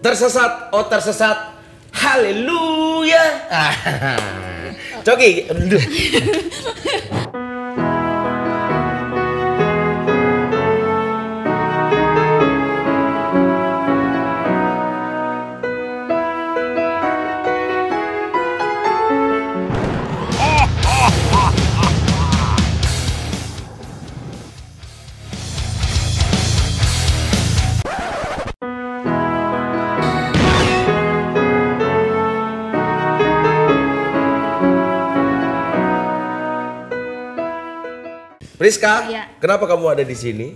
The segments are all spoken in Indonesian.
Tersesat, oh tersesat. Haleluya. Coki. Rizka, Iya. kenapa kamu ada di sini?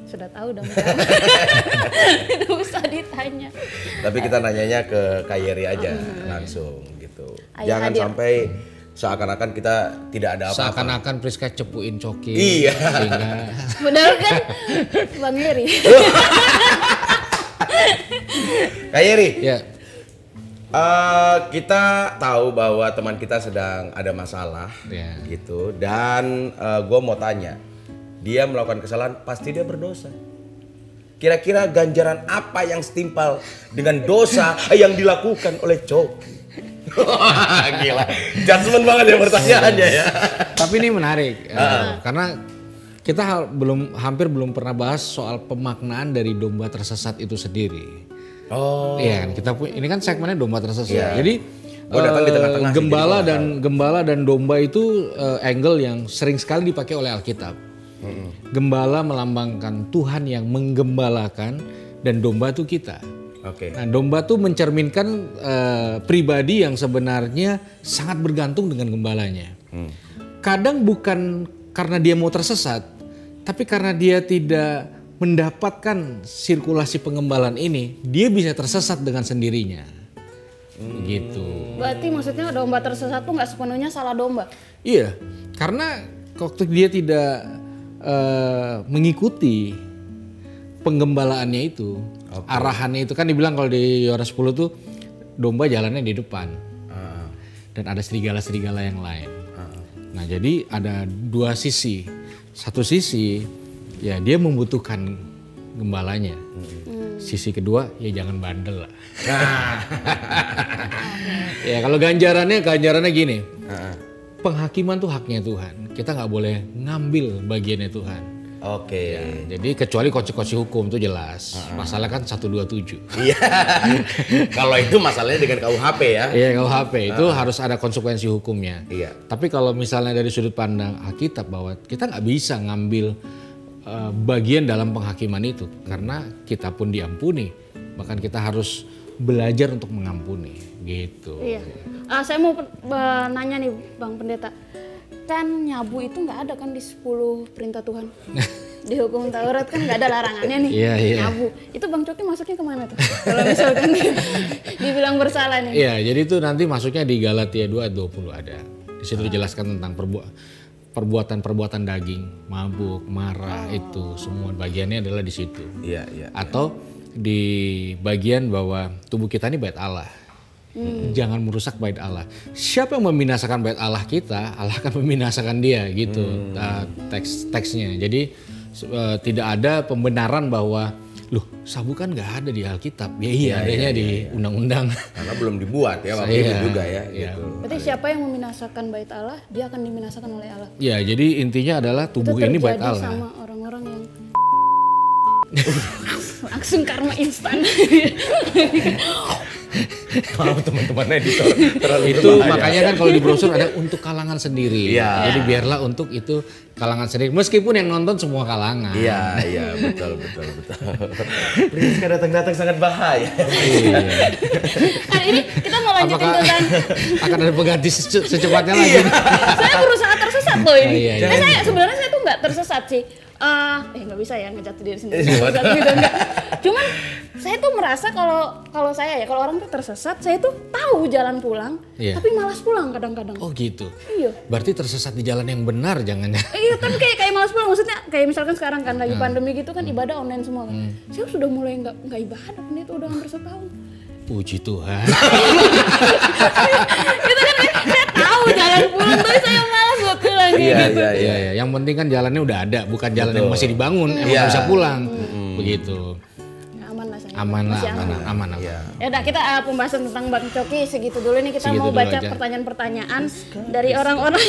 Sudah tahu dong. Tidak usah ditanya. Tapi kita nanyanya ke Kak Yeri aja langsung gitu. Ayah Jangan hadir. sampai seakan-akan kita tidak ada apa-apa. Seakan-akan Priska cepuin Coki. Iya. Sehingga Benar kan, Bang Yeri? Kak Yeri, ya kita tahu bahwa teman kita sedang ada masalah, Ya. gitu. Dan gue mau tanya, dia melakukan kesalahan, pasti dia berdosa. Kira-kira ganjaran apa yang setimpal dengan dosa yang dilakukan oleh Coki? Gila, judgement banget ya pertanyaannya ya. tapi ini menarik karena kita hampir belum pernah bahas soal pemaknaan dari domba tersesat itu sendiri. Oh, Iya kan ini kan segmennya domba tersesat. Iya. Jadi Gua datang di tengah-tengah sih, gembala dan domba itu angle yang sering sekali dipakai oleh Alkitab. Gembala melambangkan Tuhan yang menggembalakan dan domba itu kita. oke. Nah, domba tuh mencerminkan pribadi yang sebenarnya sangat bergantung dengan gembalanya. Kadang bukan karena dia mau tersesat, tapi karena dia tidak mendapatkan sirkulasi pengembalaan ini, dia bisa tersesat dengan sendirinya. Gitu. Berarti maksudnya domba tersesat tuh nggak sepenuhnya salah domba. Iya, karena waktu dia tidak mengikuti penggembalaannya itu, arahannya itu kan dibilang kalau di Yohanes 10 tuh domba jalannya di depan dan ada serigala-serigala yang lain. Nah jadi ada dua sisi, satu sisi ya dia membutuhkan gembalanya, sisi kedua ya jangan bandel lah. Ya kalau ganjarannya gini. Penghakiman tuh haknya Tuhan. Kita nggak boleh ngambil bagiannya Tuhan. Oke. Jadi kecuali konsekuensi hukum tuh jelas. Masalah kan 127. Iya. Kalau itu masalahnya dengan KUHP ya. Iya KUHP itu harus ada konsekuensi hukumnya. Iya. Tapi kalau misalnya dari sudut pandang Alkitab bahwa kita nggak bisa ngambil bagian dalam penghakiman itu karena kita pun diampuni. Bahkan kita harus belajar untuk mengampuni gitu. Iya. Saya mau nanya nih Bang Pendeta. Kan nyabu itu nggak ada kan di 10 perintah Tuhan. Di hukum Taurat kan nggak ada larangannya nih. Iya, iya. Nyabu. Itu Bang Coki masuknya kemana tuh? Kalau misalkan dibilang bersalah nih. Iya, jadi itu nanti masuknya di Galatia 2 ayat 20 ada. Di situ dijelaskan tentang perbuatan-perbuatan daging, mabuk, marah itu semua bagiannya adalah di situ. Iya, iya. Atau di bagian bahwa tubuh kita ini bait Allah. Jangan merusak bait Allah. Siapa yang membinasakan bait Allah kita, Allah akan membinasakan dia gitu. Teksnya. Jadi tidak ada pembenaran bahwa loh sabu kan nggak ada di Alkitab. Ya iya, adanya di undang-undang. Karena belum dibuat ya waktu itu juga ya. Iya. Gitu. Berarti siapa yang membinasakan bait Allah, dia akan dibinasakan oleh Allah. Ya, jadi intinya adalah tubuh Itu ini bait terjadi Allah. sama orang-orang yang langsung karma instan. Maaf teman-teman editor terlalu Itu berbahaya. makanya kan kalau di brosur ada untuk kalangan sendiri. Iya. Jadi biarlah untuk itu kalangan sendiri. Meskipun yang nonton semua kalangan. Iya, iya, betul. Rizka datang sangat bahaya. Iya. Nah, ini kita mau lanjutin Apakah tentang akan ada pengganti secepatnya lagi? saya berusaha tersesat loh ini. Iya, iya. Saya sebenarnya saya tuh nggak tersesat sih. Nggak bisa ya ngejatuh diri sendiri. Tersesat gitu enggak. Cuman saya tuh merasa kalau saya ya kalau orang tuh tersesat, saya tuh tahu jalan pulang, Iya. tapi malas pulang kadang-kadang. Oh gitu. Iya. Berarti tersesat di jalan yang benar jangan. Iya, tapi kayak malas pulang, maksudnya kayak misalkan sekarang kan lagi pandemi gitu kan ibadah online semua kan. Saya sudah mulai nggak ibadah kan itu udah hampir setahun. Puji Tuhan. Gitu kan saya tahu jalan pulang tapi saya malas buat pulang kayak gitu. Iya. Iya, iya. Yang penting kan jalannya udah ada, bukan jalan yang masih dibangun. Emang Iya. bisa pulang. Begitu. Ya, aman lah saya. Aman lah, Masih aman. Iya. Ya udah kita pembahasan tentang Bang Coki segitu dulu nih, kita Segitu mau dulu baca aja. pertanyaan-pertanyaan dari orang-orang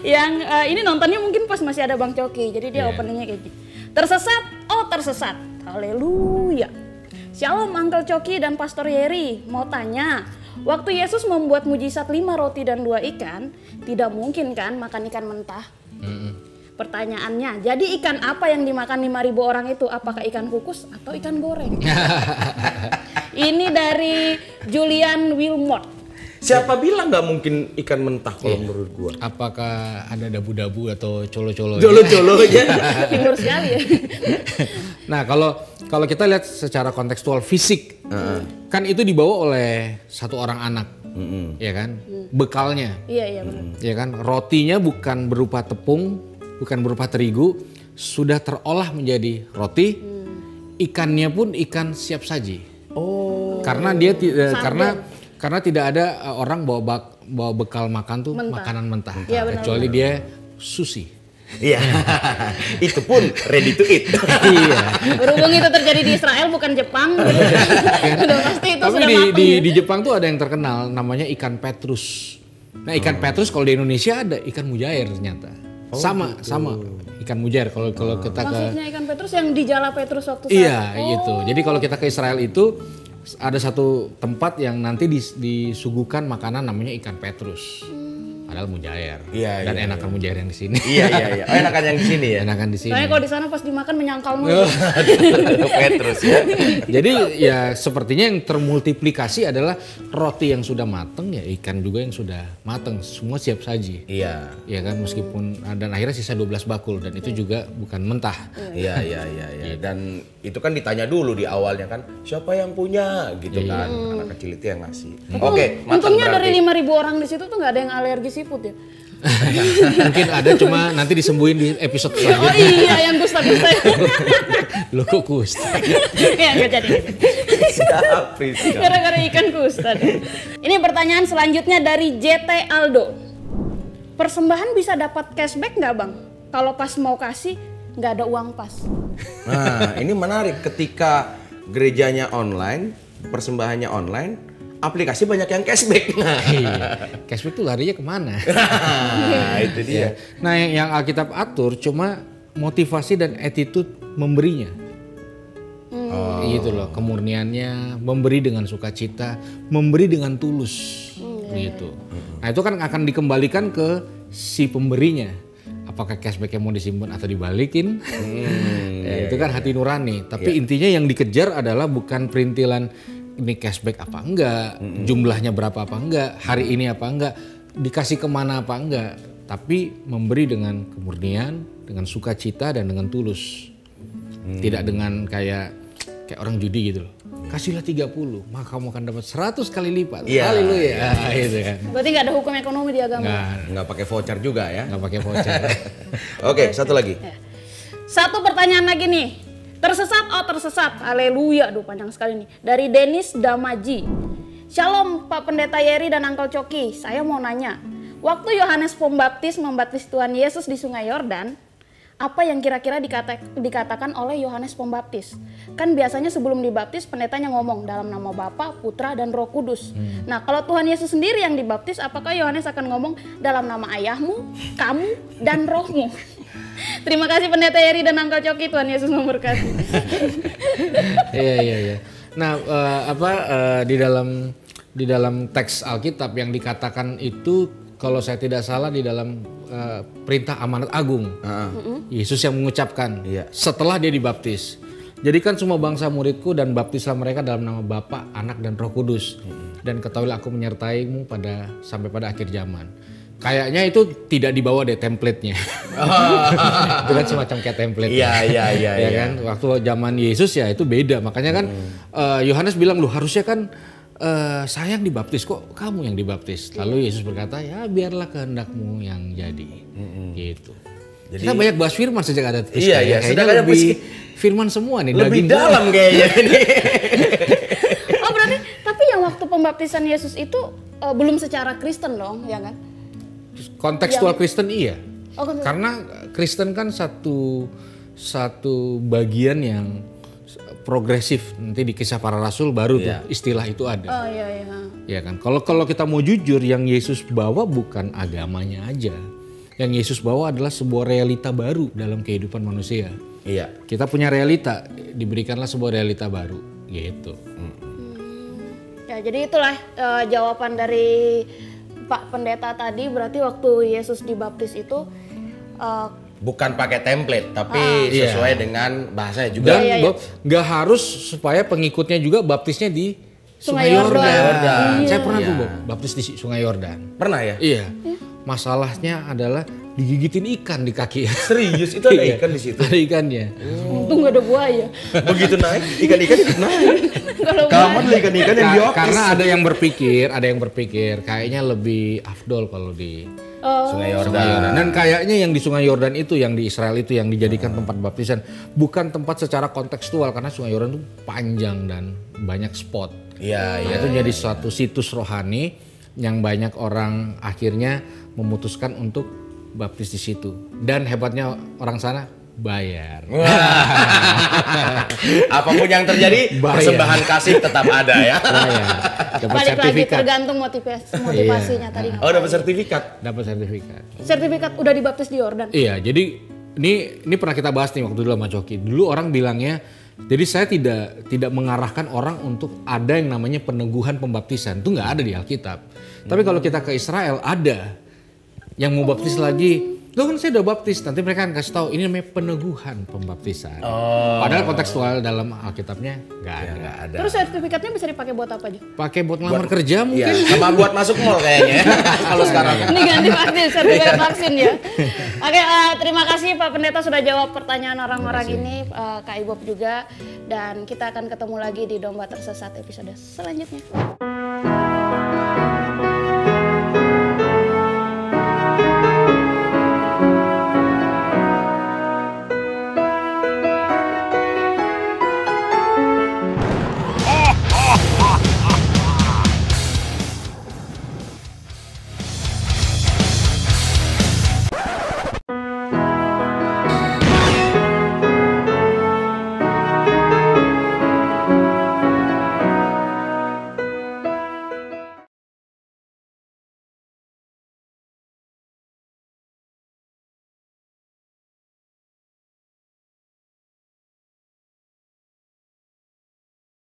yang ini nontonnya mungkin pas masih ada Bang Coki, jadi dia Iya. openingnya kayak gini. Tersesat, haleluya. Shalom Uncle Coki dan Pastor Yeri, mau tanya, waktu Yesus membuat mujizat 5 roti dan 2 ikan, tidak mungkin kan makan ikan mentah? Pertanyaannya, jadi ikan apa yang dimakan 5.000 orang itu? Apakah ikan kukus atau ikan goreng? Ini dari Julian Wilmot. Siapa bilang nggak mungkin ikan mentah kalau menurut gua? Apakah ada dabu-dabu atau colo-colo? Jolo-jolo aja. Timur sekali ya. Nah, kalau kita lihat secara kontekstual fisik, kan itu dibawa oleh satu orang anak, ya kan? Bekalnya, Iya benar. ya kan? Rotinya bukan berupa tepung, bukan berupa terigu, sudah terolah menjadi roti. Ikannya pun ikan siap saji. Oh. Karena dia Sarden. karena tidak ada orang bawa bekal makan tuh Mentah. makanan mentah, Iya, benar, kecuali dia sushi. Iya. Itu pun ready to eat. Iya. Berhubung itu terjadi di Israel bukan Jepang, udah pasti itu Tapi sudah di, matang di, ya. di Jepang tuh ada yang terkenal namanya ikan petrus. Nah ikan petrus kalau di Indonesia ada ikan mujair ternyata. Sama ikan mujair kalau kita ke Maksudnya ikan Petrus yang di Jala Petrus waktu iya gitu. Jadi kalau kita ke Israel itu ada satu tempat yang nanti disuguhkan makanan namanya ikan petrus. Padahal mujair. Iya, Dan iya, enakan mujair yang di sini. Iya. Oh, enakan yang di sini ya. Enakan di sini. Soalnya kalau di sana pas dimakan menyangkal mulu. Petrus ya. Jadi ya sepertinya yang termultiplikasi adalah roti yang sudah mateng ya ikan juga yang sudah mateng. Semua siap saji. Iya. Ya kan meskipun dan akhirnya sisa 12 bakul dan itu juga bukan mentah. Iya. Dan itu kan ditanya dulu di awalnya kan, siapa yang punya gitu kan. Anak kecil itu yang ngasih. Oke, matang Untungnya dari berarti. 5.000 orang di situ tuh nggak ada yang alergi seafood ya. Mungkin ada cuma nanti disembuhin di episode Oh selanjutnya. iya yang gusta-gusta. Loh kok kusta? Ya nggak jadi. Siap, Rizka. Gara-gara ikan kusta. Ini pertanyaan selanjutnya dari JT Aldo. Persembahan bisa dapat cashback nggak bang? Kalau pas mau kasih nggak ada uang pas. Nah, ini menarik ketika gerejanya online, persembahannya online, aplikasi banyak yang cashback. Iya. Cashback tuh larinya kemana? Nah, itu dia. Nah yang Alkitab atur cuma motivasi dan attitude memberinya. Gitu loh, kemurniannya, memberi dengan sukacita, memberi dengan tulus, gitu. Nah itu kan akan dikembalikan ke si pemberinya. Apakah cashbacknya mau disimpan atau dibalikin? Ya, itu kan hati nurani. Tapi intinya yang dikejar adalah bukan perintilan ini cashback apa enggak, jumlahnya berapa apa enggak, hari ini apa enggak, dikasih kemana apa enggak. Tapi memberi dengan kemurnian, dengan sukacita dan dengan tulus. Tidak dengan kayak orang judi gitu loh. Kasihlah 30, maka kamu akan dapat 100 kali lipat. Iya. Haleluya. Gitu kan. Berarti nggak ada hukum ekonomi di agama. Nggak pakai voucher juga ya. Nggak pakai voucher. Oke, satu lagi. Satu pertanyaan lagi nih. Tersesat. Haleluya. Aduh panjang sekali nih. Dari Denis Damaji. Shalom Pak Pendeta Yeri dan Uncle Coki. Saya mau nanya. Waktu Yohanes Pembaptis membaptis Tuhan Yesus di Sungai Yordan, apa yang kira-kira dikatakan oleh Yohanes Pembaptis? Kan biasanya sebelum dibaptis pendetanya ngomong dalam nama Bapa, Putra, dan Roh Kudus. Nah kalau Tuhan Yesus sendiri yang dibaptis, apakah Yohanes akan ngomong dalam nama ayahmu, kamu, dan rohmu? Terima kasih Pendeta Yeri dan Uncle Coki, Tuhan Yesus memberkati. Iya. Nah di dalam teks Alkitab yang dikatakan itu kalau saya tidak salah di dalam perintah amanat agung. Yesus yang mengucapkan setelah dia dibaptis. Jadikan semua bangsa muridku dan baptislah mereka dalam nama Bapa, Anak dan Roh Kudus. Dan ketahuilah aku menyertaimu sampai pada akhir zaman. Kayaknya itu tidak dibawa deh template-nya. Itu kan semacam kayak template. Iya. Ya kan? Waktu zaman Yesus ya itu beda. Makanya kan Yohanes bilang loh harusnya kan saya yang dibaptis kok kamu yang dibaptis. Lalu Yesus berkata ya biarlah kehendakmu yang jadi. Gitu. Jadi, kita banyak bahas firman sejak ada Rizka. Iya. Kayaknya lebih firman semua nih. Lebih daging dalam kayaknya ini. Oh berarti, tapi yang waktu pembaptisan Yesus itu belum secara Kristen dong, ya kan? kontekstual Kristen iya. Oh, Karena Kristen kan satu bagian yang progresif. Nanti di Kisah Para Rasul baru tuh istilah itu ada. Oh iya iya. Ya kan. Kalau kita mau jujur, yang Yesus bawa bukan agamanya aja. Yang Yesus bawa adalah sebuah realita baru dalam kehidupan manusia. Iya. Kita punya realita, diberikanlah sebuah realita baru, gitu. Ya jadi itulah jawaban dari Pak Pendeta tadi. Berarti waktu Yesus dibaptis itu Bukan pakai template, tapi sesuai dengan bahasanya juga. Dan nggak harus supaya pengikutnya juga baptisnya di Sungai Yordan. Saya pernah tuh baptis di Sungai Yordan. Pernah ya? Iya. Masalahnya adalah digigitin ikan di kaki. Serius itu ada ikan di situ. Ada ikannya. untung gak ada buaya. Begitu naik, ikan-ikan ikut naik. Kalau Kamar ada ikan-ikan yang dioptis. Karena ada yang berpikir kayaknya lebih afdol kalau di Sungai Yordan. Dan kayaknya yang di Sungai Yordan itu, yang di Israel itu yang dijadikan tempat baptisan, bukan tempat secara kontekstual karena Sungai Yordan itu panjang dan banyak spot. Iya, Itu jadi suatu situs rohani yang banyak orang akhirnya memutuskan untuk baptis di situ. Dan hebatnya orang sana bayar. Apapun yang terjadi, persembahan kasih tetap ada ya. Bayar. Dapat balik lagi sertifikat. tergantung motivasinya tadi. Oh, dapat sertifikat. Dapat sertifikat. Sertifikat udah dibaptis di Yordan. Iya, jadi ini pernah kita bahas nih waktu dulu sama Coki. Dulu orang bilangnya, jadi saya tidak mengarahkan orang untuk ada yang namanya peneguhan pembaptisan. Itu nggak ada di Alkitab. Tapi kalau kita ke Israel ada yang mau baptis lagi. Loh kan saya udah baptis, nanti mereka akan kasih tahu ini namanya peneguhan pembaptisan. Padahal kontekstual dalam Alkitabnya nggak ada. Terus sertifikatnya bisa dipakai buat apa aja? Pakai buat ngelamar kerja mungkin. Iya, sama buat masuk mall kayaknya. Kalau sekarang. Ini ganti vaksin, sertifikat vaksin ya. Oke, terima kasih Pak Pendeta sudah jawab pertanyaan orang-orang ini, Kak Ibob juga. Dan kita akan ketemu lagi di Domba Tersesat episode selanjutnya.